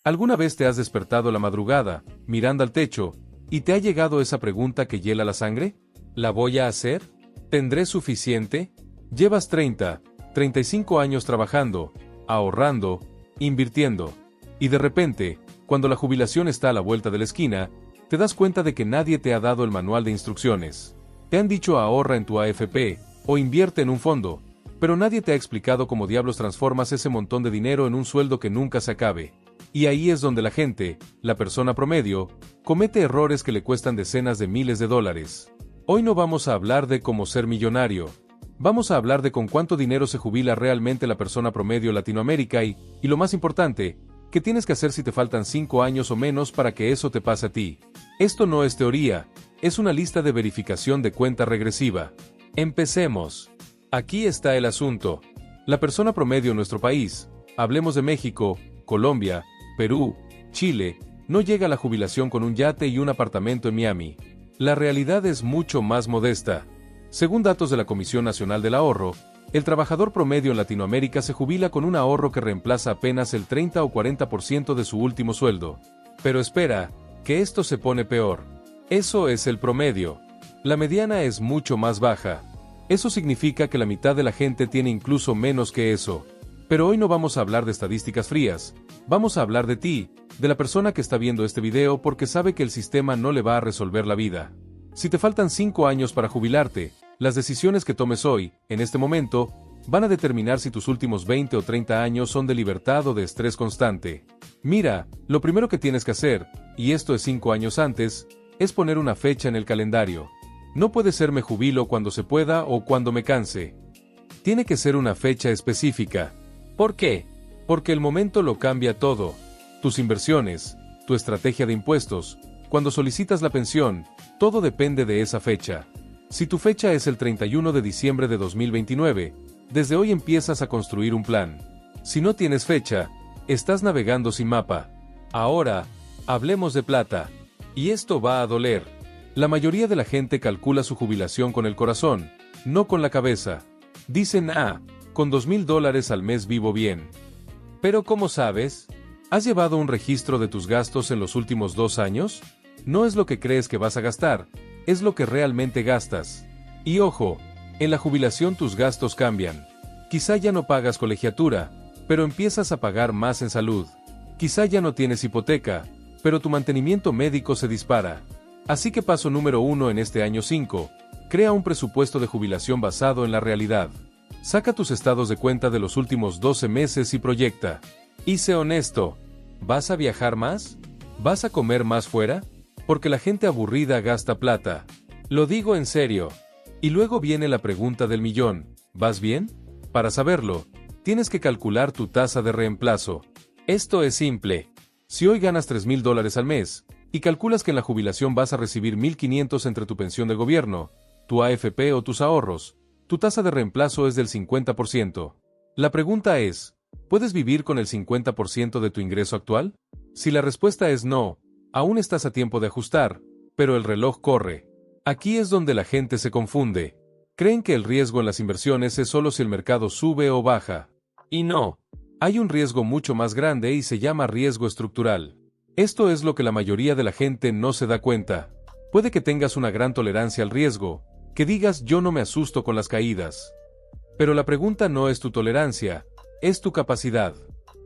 ¿Alguna vez te has despertado la madrugada, mirando al techo, y te ha llegado esa pregunta que hiela la sangre? ¿La voy a hacer? ¿Tendré suficiente? Llevas 35 años trabajando, ahorrando, invirtiendo. Y de repente, cuando la jubilación está a la vuelta de la esquina, te das cuenta de que nadie te ha dado el manual de instrucciones. Te han dicho ahorra en tu AFP, o invierte en un fondo, pero nadie te ha explicado cómo diablos transformas ese montón de dinero en un sueldo que nunca se acabe. Y ahí es donde la gente, la persona promedio, comete errores que le cuestan decenas de miles de dólares. Hoy no vamos a hablar de cómo ser millonario. Vamos a hablar de con cuánto dinero se jubila realmente la persona promedio en Latinoamérica y lo más importante, ¿qué tienes que hacer si te faltan 5 años o menos para que eso te pase a ti? Esto no es teoría, es una lista de verificación de cuenta regresiva. Empecemos. Aquí está el asunto. La persona promedio en nuestro país, hablemos de México, Colombia, Perú, Chile, no llega a la jubilación con un yate y un apartamento en Miami. La realidad es mucho más modesta. Según datos de la Comisión Nacional del Ahorro, el trabajador promedio en Latinoamérica se jubila con un ahorro que reemplaza apenas el 30 o 40% de su último sueldo. Pero espera, que esto se pone peor. Eso es el promedio. La mediana es mucho más baja. Eso significa que la mitad de la gente tiene incluso menos que eso. Pero hoy no vamos a hablar de estadísticas frías, vamos a hablar de ti, de la persona que está viendo este video porque sabe que el sistema no le va a resolver la vida. Si te faltan 5 años para jubilarte, las decisiones que tomes hoy, en este momento, van a determinar si tus últimos 20 o 30 años son de libertad o de estrés constante. Mira, lo primero que tienes que hacer, y esto es 5 años antes, es poner una fecha en el calendario. No puede ser me jubilo cuando se pueda o cuando me canse. Tiene que ser una fecha específica. ¿Por qué? Porque el momento lo cambia todo. Tus inversiones, tu estrategia de impuestos, cuando solicitas la pensión, todo depende de esa fecha. Si tu fecha es el 31 de diciembre de 2029, desde hoy empiezas a construir un plan. Si no tienes fecha, estás navegando sin mapa. Ahora, hablemos de plata. Y esto va a doler. La mayoría de la gente calcula su jubilación con el corazón, no con la cabeza. Dicen, con $2,000 al mes vivo bien. Pero ¿cómo sabes? ¿Has llevado un registro de tus gastos en los últimos 2 años? No es lo que crees que vas a gastar, es lo que realmente gastas. Y ojo, en la jubilación tus gastos cambian. Quizá ya no pagas colegiatura, pero empiezas a pagar más en salud. Quizá ya no tienes hipoteca, pero tu mantenimiento médico se dispara. Así que paso número 1 en este año 5, crea un presupuesto de jubilación basado en la realidad. Saca tus estados de cuenta de los últimos 12 meses y proyecta. Y sé honesto, ¿vas a viajar más? ¿Vas a comer más fuera? Porque la gente aburrida gasta plata. Lo digo en serio. Y luego viene la pregunta del millón, ¿vas bien? Para saberlo, tienes que calcular tu tasa de reemplazo. Esto es simple. Si hoy ganas $3,000 al mes, y calculas que en la jubilación vas a recibir $1,500 entre tu pensión de gobierno, tu AFP o tus ahorros, tu tasa de reemplazo es del 50%. La pregunta es, ¿puedes vivir con el 50% de tu ingreso actual? Si la respuesta es no, aún estás a tiempo de ajustar, pero el reloj corre. Aquí es donde la gente se confunde. Creen que el riesgo en las inversiones es solo si el mercado sube o baja. Y no. Hay un riesgo mucho más grande y se llama riesgo estructural. Esto es lo que la mayoría de la gente no se da cuenta. Puede que tengas una gran tolerancia al riesgo, que digas yo no me asusto con las caídas. Pero la pregunta no es tu tolerancia, es tu capacidad.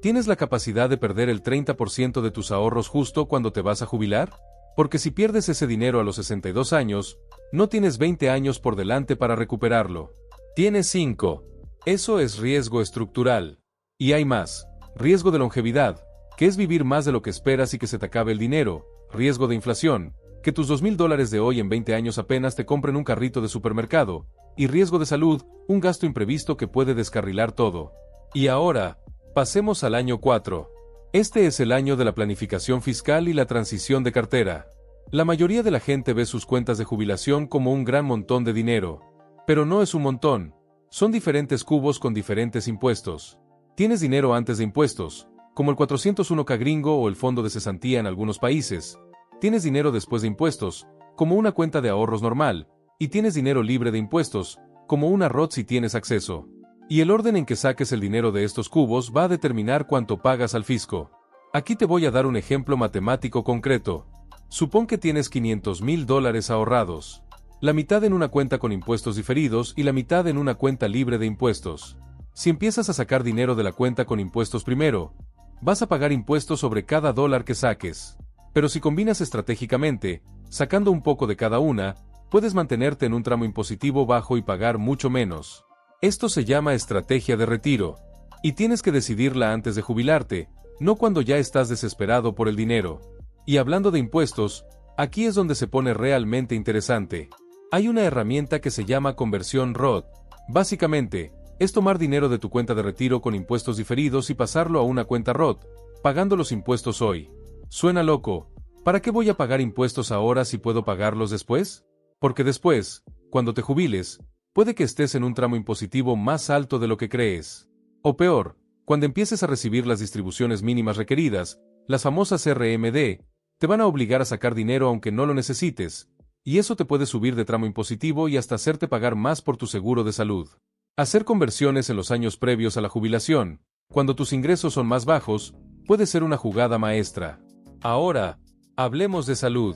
¿Tienes la capacidad de perder el 30% de tus ahorros justo cuando te vas a jubilar? Porque si pierdes ese dinero a los 62 años, no tienes 20 años por delante para recuperarlo. Tienes 5. Eso es riesgo estructural. Y hay más. Riesgo de longevidad, que es vivir más de lo que esperas y que se te acabe el dinero. Riesgo de inflación, que tus $2,000 de hoy en 20 años apenas te compren un carrito de supermercado. Y riesgo de salud, un gasto imprevisto que puede descarrilar todo. Y ahora, pasemos al año 4. Este es el año de la planificación fiscal y la transición de cartera. La mayoría de la gente ve sus cuentas de jubilación como un gran montón de dinero. Pero no es un montón. Son diferentes cubos con diferentes impuestos. Tienes dinero antes de impuestos, como el 401k gringo o el fondo de cesantía en algunos países. Tienes dinero después de impuestos, como una cuenta de ahorros normal, y tienes dinero libre de impuestos, como una Roth si tienes acceso. Y el orden en que saques el dinero de estos cubos va a determinar cuánto pagas al fisco. Aquí te voy a dar un ejemplo matemático concreto. Supón que tienes $500,000 ahorrados. La mitad en una cuenta con impuestos diferidos y la mitad en una cuenta libre de impuestos. Si empiezas a sacar dinero de la cuenta con impuestos primero, vas a pagar impuestos sobre cada dólar que saques. Pero si combinas estratégicamente, sacando un poco de cada una, puedes mantenerte en un tramo impositivo bajo y pagar mucho menos. Esto se llama estrategia de retiro. Y tienes que decidirla antes de jubilarte, no cuando ya estás desesperado por el dinero. Y hablando de impuestos, aquí es donde se pone realmente interesante. Hay una herramienta que se llama conversión Roth. Básicamente, es tomar dinero de tu cuenta de retiro con impuestos diferidos y pasarlo a una cuenta Roth, pagando los impuestos hoy. Suena loco. ¿Para qué voy a pagar impuestos ahora si puedo pagarlos después? Porque después, cuando te jubiles, puede que estés en un tramo impositivo más alto de lo que crees. O peor, cuando empieces a recibir las distribuciones mínimas requeridas, las famosas RMD, te van a obligar a sacar dinero aunque no lo necesites, y eso te puede subir de tramo impositivo y hasta hacerte pagar más por tu seguro de salud. Hacer conversiones en los años previos a la jubilación, cuando tus ingresos son más bajos, puede ser una jugada maestra. Ahora, hablemos de salud.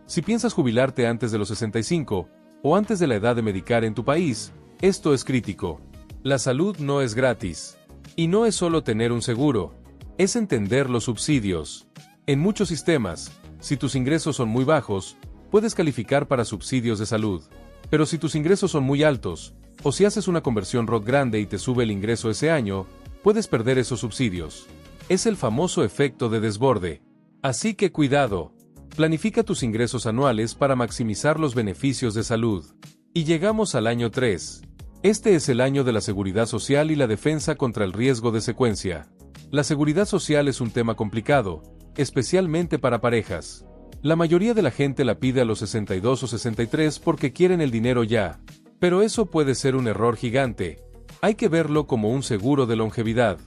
Si piensas jubilarte antes de los 65, o antes de la edad de medicar en tu país, esto es crítico. La salud no es gratis. Y no es solo tener un seguro, es entender los subsidios. En muchos sistemas, si tus ingresos son muy bajos, puedes calificar para subsidios de salud. Pero si tus ingresos son muy altos, o si haces una conversión Roth grande y te sube el ingreso ese año, puedes perder esos subsidios. Es el famoso efecto de desborde. Así que cuidado. Planifica tus ingresos anuales para maximizar los beneficios de salud. Y llegamos al año 3. Este es el año de la seguridad social y la defensa contra el riesgo de secuencia. La seguridad social es un tema complicado, especialmente para parejas. La mayoría de la gente la pide a los 62 o 63 porque quieren el dinero ya. Pero eso puede ser un error gigante. Hay que verlo como un seguro de longevidad.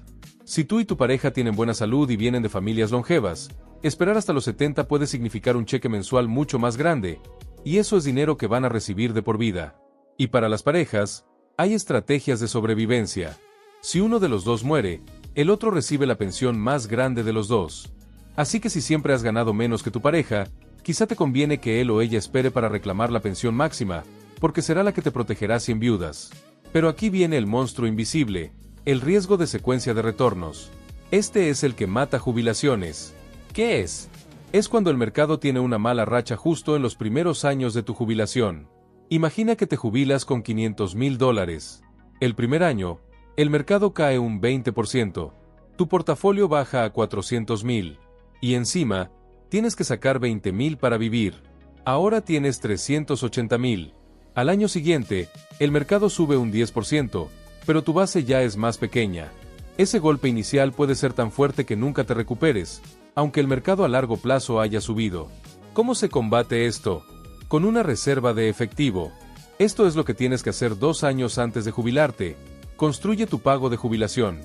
Si tú y tu pareja tienen buena salud y vienen de familias longevas, esperar hasta los 70 puede significar un cheque mensual mucho más grande, y eso es dinero que van a recibir de por vida. Y para las parejas, hay estrategias de sobrevivencia. Si uno de los dos muere, el otro recibe la pensión más grande de los dos. Así que si siempre has ganado menos que tu pareja, quizá te conviene que él o ella espere para reclamar la pensión máxima, porque será la que te protegerá si enviudas. Pero aquí viene el monstruo invisible, el riesgo de secuencia de retornos. Este es el que mata jubilaciones. ¿Qué es? Es cuando el mercado tiene una mala racha justo en los primeros años de tu jubilación. Imagina que te jubilas con $500,000. El primer año, el mercado cae un 20%. Tu portafolio baja a $400,000. Y encima, tienes que sacar $20,000 para vivir. Ahora tienes $380,000. Al año siguiente, el mercado sube un 10%, pero tu base ya es más pequeña. Ese golpe inicial puede ser tan fuerte que nunca te recuperes, aunque el mercado a largo plazo haya subido. ¿Cómo se combate esto? Con una reserva de efectivo. Esto es lo que tienes que hacer 2 años antes de jubilarte. Construye tu pago de jubilación.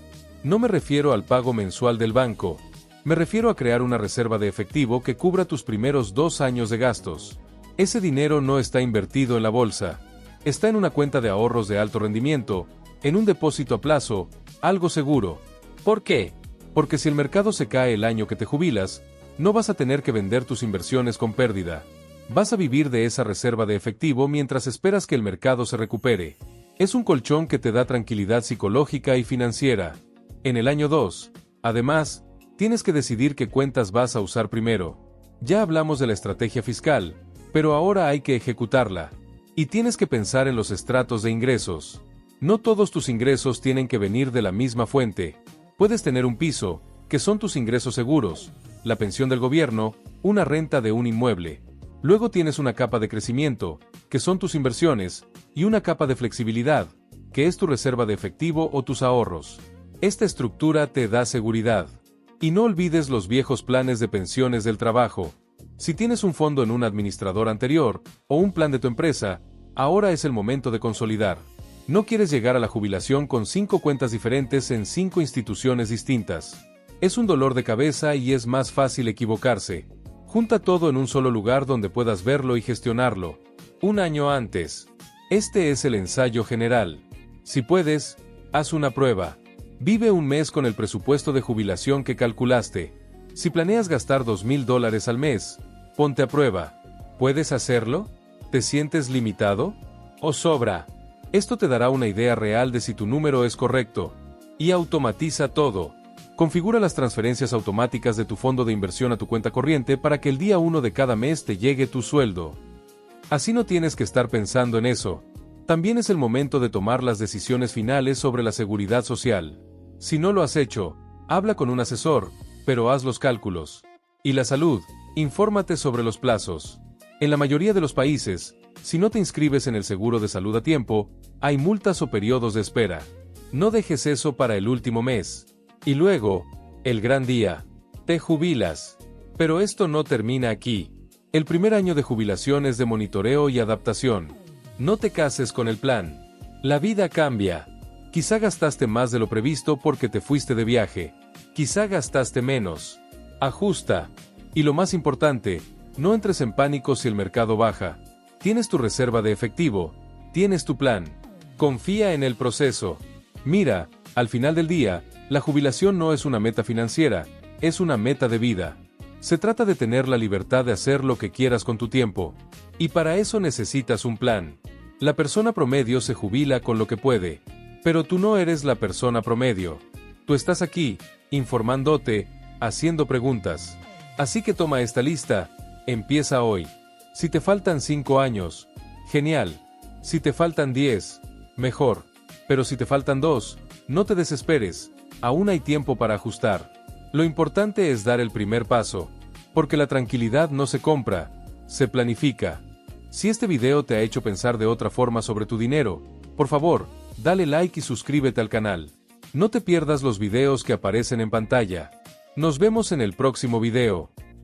No me refiero al pago mensual del banco. Me refiero a crear una reserva de efectivo que cubra tus primeros 2 años de gastos. Ese dinero no está invertido en la bolsa. Está en una cuenta de ahorros de alto rendimiento, en un depósito a plazo, algo seguro. ¿Por qué? Porque si el mercado se cae el año que te jubilas, no vas a tener que vender tus inversiones con pérdida. Vas a vivir de esa reserva de efectivo mientras esperas que el mercado se recupere. Es un colchón que te da tranquilidad psicológica y financiera. En el año 2, además, tienes que decidir qué cuentas vas a usar primero. Ya hablamos de la estrategia fiscal, pero ahora hay que ejecutarla. Y tienes que pensar en los estratos de ingresos. No todos tus ingresos tienen que venir de la misma fuente. Puedes tener un piso, que son tus ingresos seguros, la pensión del gobierno, una renta de un inmueble. Luego tienes una capa de crecimiento, que son tus inversiones, y una capa de flexibilidad, que es tu reserva de efectivo o tus ahorros. Esta estructura te da seguridad. Y no olvides los viejos planes de pensiones del trabajo. Si tienes un fondo en un administrador anterior, o un plan de tu empresa, ahora es el momento de consolidar. No quieres llegar a la jubilación con 5 cuentas diferentes en 5 instituciones distintas. Es un dolor de cabeza y es más fácil equivocarse. Junta todo en un solo lugar donde puedas verlo y gestionarlo. Un año antes. Este es el ensayo general. Si puedes, haz una prueba. Vive un mes con el presupuesto de jubilación que calculaste. Si planeas gastar $2,000 al mes, ponte a prueba. ¿Puedes hacerlo? ¿Te sientes limitado? ¿O sobra? Esto te dará una idea real de si tu número es correcto. Y automatiza todo. Configura las transferencias automáticas de tu fondo de inversión a tu cuenta corriente para que el día 1 de cada mes te llegue tu sueldo. Así no tienes que estar pensando en eso. También es el momento de tomar las decisiones finales sobre la seguridad social. Si no lo has hecho, habla con un asesor, pero haz los cálculos. Y la salud, infórmate sobre los plazos. En la mayoría de los países, si no te inscribes en el seguro de salud a tiempo, hay multas o periodos de espera. No dejes eso para el último mes. Y luego, el gran día. Te jubilas. Pero esto no termina aquí. El primer año de jubilación es de monitoreo y adaptación. No te cases con el plan. La vida cambia. Quizá gastaste más de lo previsto porque te fuiste de viaje. Quizá gastaste menos. Ajusta. Y lo más importante, no entres en pánico si el mercado baja. Tienes tu reserva de efectivo. Tienes tu plan. Confía en el proceso. Mira, al final del día, la jubilación no es una meta financiera, es una meta de vida. Se trata de tener la libertad de hacer lo que quieras con tu tiempo. Y para eso necesitas un plan. La persona promedio se jubila con lo que puede. Pero tú no eres la persona promedio. Tú estás aquí, informándote, haciendo preguntas. Así que toma esta lista, empieza hoy. Si te faltan 5 años, genial. Si te faltan 10, mejor. Pero si te faltan 2, no te desesperes, aún hay tiempo para ajustar. Lo importante es dar el primer paso, porque la tranquilidad no se compra, se planifica. Si este video te ha hecho pensar de otra forma sobre tu dinero, por favor, dale like y suscríbete al canal. No te pierdas los videos que aparecen en pantalla. Nos vemos en el próximo video.